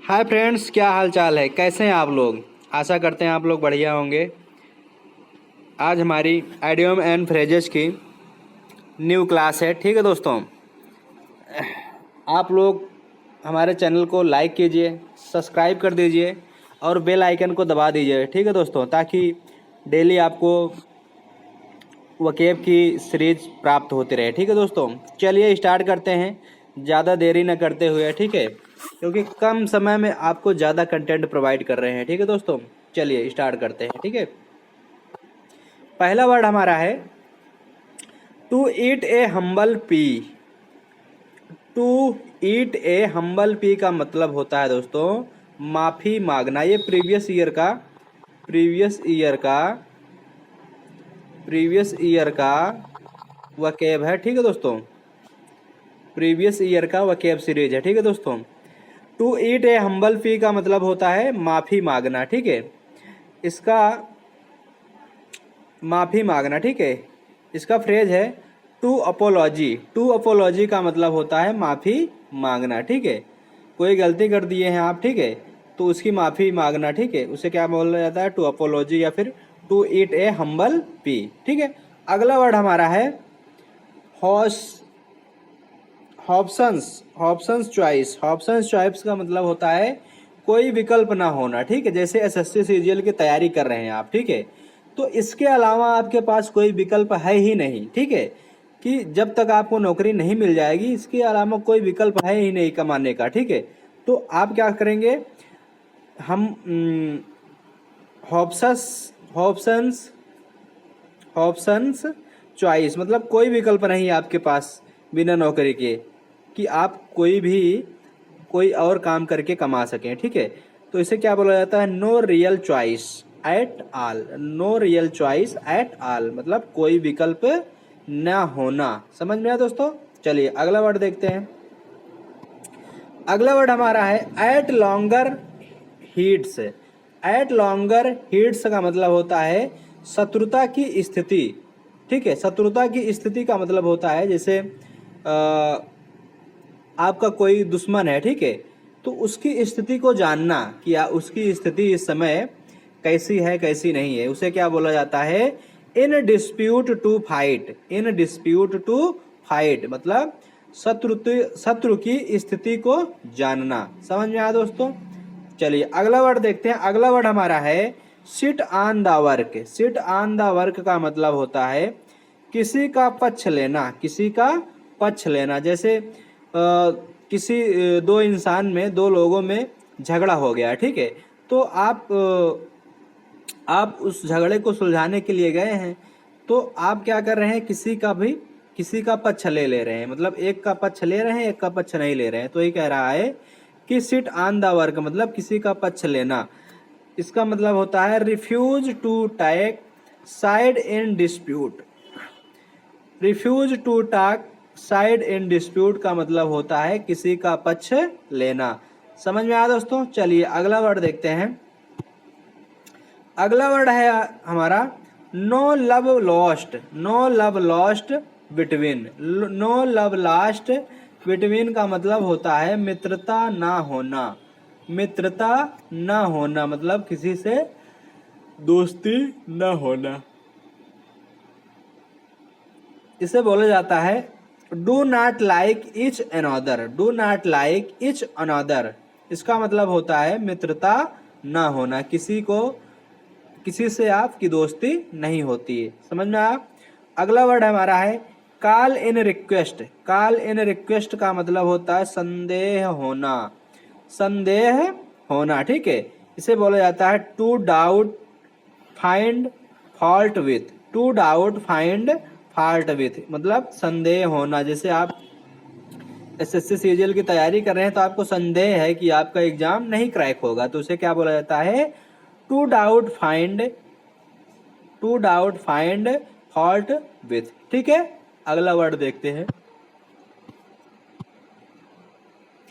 Hi friends, क्या हाल चाल है? कैसे हैं आप लोग? आशा करते हैं आप लोग बढ़िया होंगे। आज हमारी आइडियम एंड फ्रेजेस की न्यू क्लास है। ठीक है दोस्तों, आप लोग हमारे चैनल को लाइक कीजिए, सब्सक्राइब कर दीजिए और बेल आइकन को दबा दीजिए। ठीक है दोस्तों, ताकि डेली आपको वकेब की सीरीज प्राप्त होती रहे। ठीक है दोस्तों, चलिए स्टार्ट करते हैं ज़्यादा देरी न करते हुए। ठीक है, क्योंकि कम समय में आपको ज़्यादा कंटेंट प्रोवाइड कर रहे हैं। ठीक है दोस्तों, चलिए स्टार्ट करते हैं। ठीक है, पहला वर्ड हमारा है to eat a humble pie. To eat a humble pie का मतलब होता है दोस्तों माफ़ी मांगना। ये प्रीवियस ईयर का वकेब है। ठीक है दोस्तों, प्रीवियस ईयर का वकेब सीरीज है। ठीक है दोस्तों, to eat a humble pie का मतलब होता है माफ़ी मांगना। ठीक है, इसका माफ़ी मांगना। ठीक है, इसका फ्रेज है टू अपोलॉजी। टू अपोलॉजी का मतलब होता है माफ़ी मांगना। ठीक है, कोई गलती कर दिए हैं आप, ठीक है, तो उसकी माफ़ी मांगना। ठीक है, उसे क्या बोला जाता है? टू अपोलॉजी या फिर to eat a humble pie. ठीक है, अगला वर्ड हमारा है hoss options. Options choice. Options choice का मतलब होता है कोई विकल्प ना होना। ठीक है, जैसे एसएससी सीजीएल की तैयारी कर रहे हैं आप, ठीक है, तो इसके अलावा आपके पास कोई विकल्प है ही नहीं। ठीक है, कि जब तक आपको नौकरी नहीं मिल जाएगी, इसके अलावा कोई विकल्प है ही नहीं कमाने का। ठीक है, तो आप क्या करेंगे? हम ऑप्शंस ऑप्शंस ऑप्शंस चॉइस मतलब कोई विकल्प नहीं है आपके पास बिना नौकरी के कि आप कोई और काम करके कमा सकें। ठीक है, तो इसे क्या बोला जाता है? No real choice at all. No real choice at all मतलब कोई विकल्प ना होना। समझ में आया दोस्तों? चलिए अगला वर्ड देखते हैं। अगला वर्ड हमारा है at loggerheads. At loggerheads का मतलब होता है शत्रुता की स्थिति। ठीक है, शत्रुता की स्थिति का मतलब होता है जैसे आपका कोई दुश्मन है, ठीक है, तो उसकी स्थिति को जानना कि उसकी स्थिति इस समय कैसी है कैसी नहीं है, उसे क्या बोला जाता है? In dispute to fight. In dispute to fight मतलब शत्रु की स्थिति को जानना। समझ में आया दोस्तों? चलिए अगला वर्ड देखते हैं। अगला वर्ड हमारा है sit on the work. Sit on the work का मतलब होता है किसी का पक्ष लेना। किसी का पक्ष लेना, जैसे किसी दो लोगों में झगड़ा हो गया, ठीक है, तो आप उस झगड़े को सुलझाने के लिए गए हैं, तो आप क्या कर रहे हैं? किसी का पक्ष ले रहे हैं। मतलब एक का पक्ष ले रहे हैं, एक का पक्ष नहीं ले रहे हैं। तो ये कह रहा है कि सिट ऑन द वर्क मतलब किसी का पक्ष लेना। इसका मतलब होता है refuse to take side in dispute. Refuse to take side in dispute का मतलब होता है किसी का पक्ष लेना। समझ में आया दोस्तों? चलिए अगला वर्ड देखते हैं। अगला वर्ड है हमारा no love lost. No love lost between. No love lost between का मतलब होता है मित्रता ना होना। मित्रता ना होना मतलब किसी से दोस्ती ना होना। इसे बोला जाता है do not like each another. Do not like each another इसका मतलब होता है मित्रता ना होना, किसी से आपकी दोस्ती नहीं होती है। समझ में आया? अगला वर्ड हमारा है call in request. Call in request का मतलब होता है संदेह होना। संदेह होना, ठीक है, इसे बोला जाता है to doubt find fault with. To doubt find fault with मतलब संदेह होना। जैसे आप एसएससी सीजीएल की तैयारी कर रहे हैं, तो आपको संदेह है कि आपका एग्जाम नहीं क्रैक होगा, तो उसे क्या बोला जाता है? To doubt find fault with. ठीक है, अगला वर्ड देखते हैं।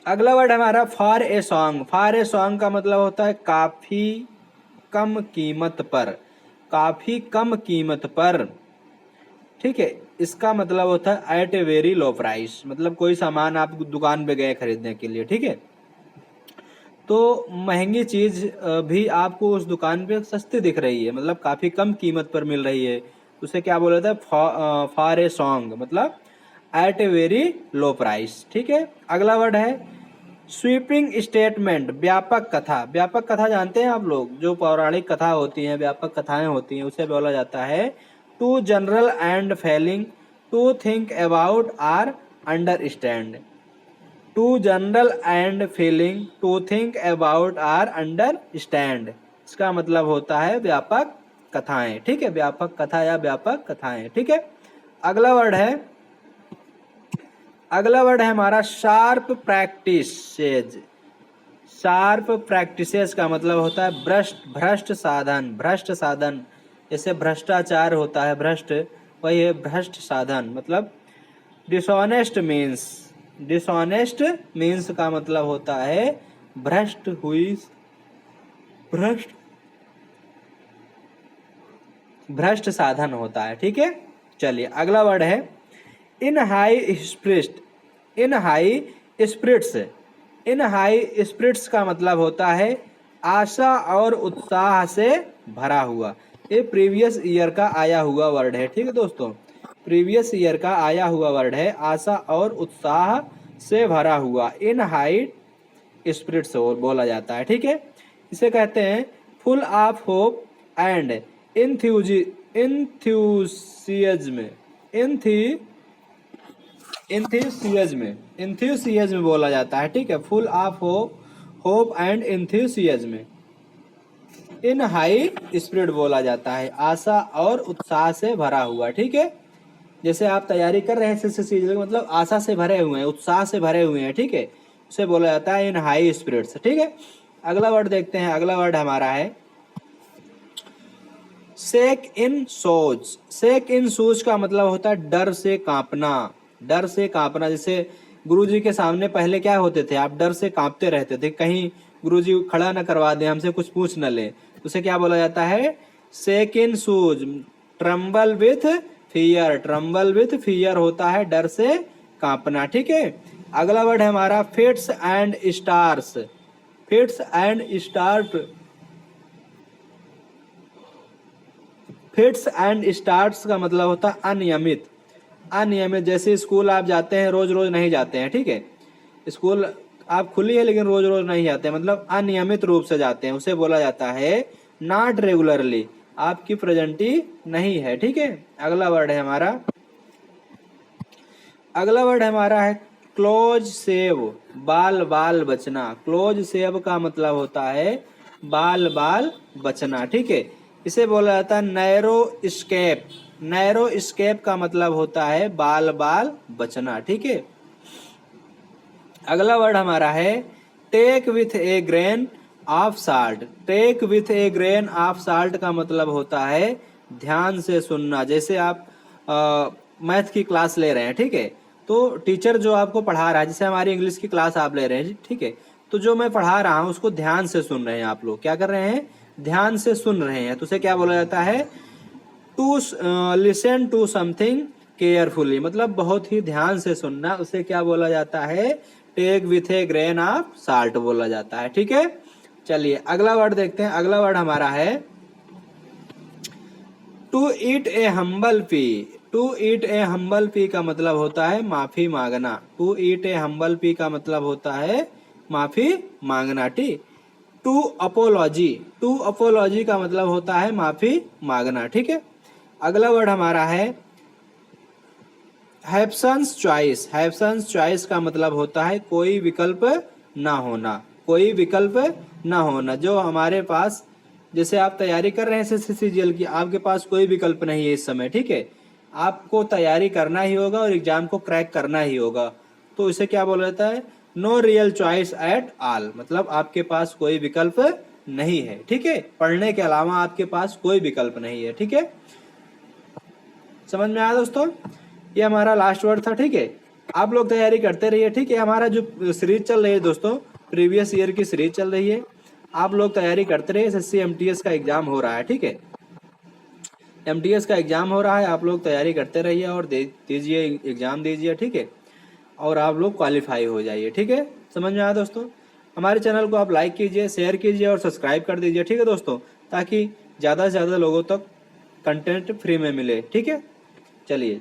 अगला वर्ड हमारा for a song. For a song का मतलब होता है काफी कम कीमत पर। काफी कम कीमत पर, ठीक है, इसका मतलब होता है at a very low price. मतलब कोई सामान आप दुकान पे गए खरीदने के लिए, ठीक है, तो महंगी चीज भी आपको उस दुकान पे सस्ती दिख रही है, मतलब काफी कम कीमत पर मिल रही है, उसे क्या बोला जाता है, फॉर ए सॉन्ग, मतलब at a very low price. ठीक है, अगला वर्ड है स्वीपिंग स्टेटमेंट, व्यापक कथा। व्यापक कथा जानते हैं आप लोग, जो पौराणिक कथा होती हैं, व्यापक कथाएं होती हैं, उसे बोला जाता है to general and failing to think about or understand. To general and feeling to think about or understand, इसका मतलब होता है व्यापक कथाएं। ठीक है, व्यापक कथा या व्यापक कथाएं। ठीक है, अगला वर्ड है, अगला वर्ड है हमारा शार्प प्रैक्टिसेज। शार्प प्रैक्टिसेस का मतलब होता है भ्रष्ट, भ्रष्ट साधन, भ्रष्ट साधन, जैसे भ्रष्टाचार होता है भ्रष्ट, वही है भ्रष्ट साधन। मतलब डिसऑनेस्ट मीन्स, डिसऑनेस्ट मीन्स का मतलब होता है भ्रष्ट हुई, भ्रष्ट, भ्रष्ट साधन होता है। ठीक है, चलिए अगला वर्ड है in high spirits. In high spirits, in high spirits का मतलब होता है आशा और उत्साह से भरा हुआ। ये प्रीवियस ईयर का आया हुआ वर्ड है। ठीक है दोस्तों, प्रीवियस ईयर का आया हुआ वर्ड है, आशा और उत्साह से भरा हुआ, इन हाई स्पिरिट्स बोला जाता है। ठीक है, इसे कहते हैं full of hope and enthusiasm. Enthusiasm बोला जाता है। ठीक है, full of hope and enthusiasm. In high spirit बोला जाता है, आशा और उत्साह से भरा हुआ। ठीक है, जैसे आप तैयारी कर रहे हैं सीजन, मतलब आशा से भरे हुए हैं, उत्साह से भरे हुए हैं। ठीक है, उसे बोला जाता है इन हाई स्पिरिट्स। ठीक है, अगला वर्ड देखते हैं, अगला वर्ड हमारा है शेक इन सोज। शेक इन सोज का मतलब होता है डर से कांपना, डर से कांपना। जैसे गुरुजी के सामने पहले क्या होते थे, आप डर से कांपते रहते थे, कहीं गुरुजी खड़ा न करवा दे, हमसे कुछ पूछ न ले, उसे क्या बोला जाता है, shake in shoes. Tremble with fear, tremble with fear होता है डर से कांपना। ठीक है, अगला वर्ड है हमारा fits and stars. Fits and start, fits and starts का मतलब होता है अनियमित, अनियमित। जैसे स्कूल आप जाते हैं, रोज रोज नहीं जाते हैं। ठीक है, स्कूल आप खुली है लेकिन रोज रोज नहीं जाते हैं, मतलब अनियमित रूप से जाते हैं, उसे बोला जाता है नॉट रेगुलरली, आपकी प्रेजेंटी नहीं है। ठीक है, अगला वर्ड है हमारा, अगला वर्ड हमारा है क्लोज सेव, बाल बाल बचना। क्लोज सेव का मतलब होता है बाल बाल बचना। ठीक है, इसे बोला जाता है नैरो स्केप। नैरो स्केप का मतलब होता है बाल बाल बचना। ठीक है, अगला वर्ड हमारा है take with a grain of salt. Take with a grain of salt का मतलब होता है ध्यान से सुनना। जैसे आप मैथ की क्लास ले रहे हैं, ठीक है, तो टीचर जो आपको पढ़ा रहा है, जैसे हमारी इंग्लिश की क्लास आप ले रहे हैं, ठीक है, तो जो मैं पढ़ा रहा हूँ उसको ध्यान से सुन रहे हैं आप लोग, क्या कर रहे हैं, ध्यान से सुन रहे हैं, तो उसे क्या बोला जाता है, to listen to something carefully, मतलब बहुत ही ध्यान से सुनना, उसे क्या बोला जाता है, take with a grain of salt बोला जाता है। ठीक है, चलिए अगला वर्ड देखते हैं। अगला वर्ड हमारा है to eat a humble pie. To eat a humble pie का मतलब होता है माफी मांगना। To eat a humble pie का मतलब होता है माफी मांगना। ठीक, टू अपोलॉजी, टू अपोलॉजी का मतलब होता है माफी मांगना। ठीक है, अगला वर्ड हमारा है हैप्सन्स चॉइस। हैप्सन्स चॉइस का मतलब होता है कोई विकल्प ना होना, कोई विकल्प ना होना। जो हमारे पास, जैसे आप तैयारी कर रहे हैं सीजीएल की, आपके पास कोई विकल्प नहीं है इस समय, ठीक है, आपको तैयारी करना ही होगा और एग्जाम को क्रैक करना ही होगा, तो इसे क्या बोला जाता है, no real choice at all, मतलब आपके पास कोई विकल्प नहीं है। ठीक है, पढ़ने के अलावा आपके पास कोई विकल्प नहीं है। ठीक है, समझ में आया दोस्तों, ये हमारा लास्ट वर्ड था। ठीक है, आप लोग तैयारी करते रहिए। ठीक है, हमारा जो सीरीज चल रही है दोस्तों, प्रीवियस ईयर की सीरीज चल रही है, आप लोग तैयारी करते रहिए। एसएससी एमटीएस का एग्जाम हो रहा है, ठीक है, एमटीएस का एग्जाम हो रहा है, आप लोग तैयारी करते रहिए और दीजिए, एग्जाम दीजिए, ठीक है, और आप लोग क्वालिफाई हो जाइए। ठीक है, समझ में आया दोस्तों। हमारे चैनल को आप लाइक कीजिए, शेयर कीजिए और सब्सक्राइब कर दीजिए, ठीक है दोस्तों, ताकि ज़्यादा से ज़्यादा लोगों तक कंटेंट फ्री में मिले, ठीक है। चलिए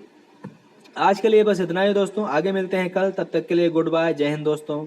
आज के लिए बस इतना ही दोस्तों, आगे मिलते हैं कल, तब तक के लिए गुड बाय, जय हिंद दोस्तों।